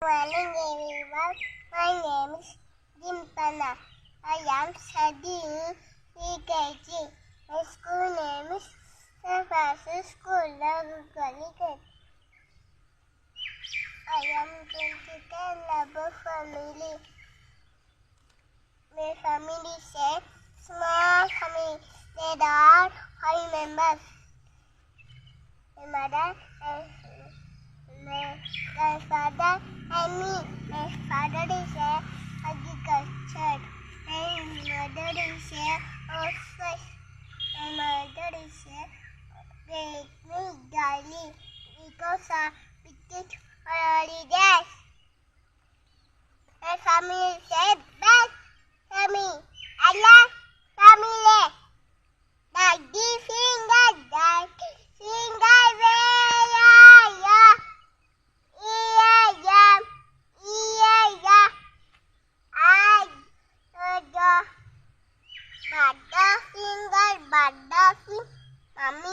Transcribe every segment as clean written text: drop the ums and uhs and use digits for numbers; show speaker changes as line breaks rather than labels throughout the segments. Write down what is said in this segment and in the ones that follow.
Morning everyone, my name is Dimpana. I am studying PKG. My school name is St. Francis School, Gully. I am 2010 Labour family. My family is a small family. There are 5 members. My mother and my grandfather and me. My father is a agriculture. My mother is a housewife. My mother is a make me daily because of ticket holidays. My family is a best family. I love family. Daddy finger,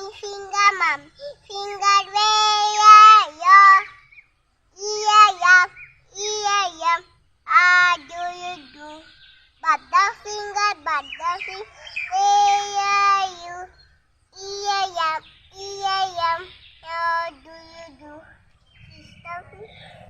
Butterfinger, mummy finger, way.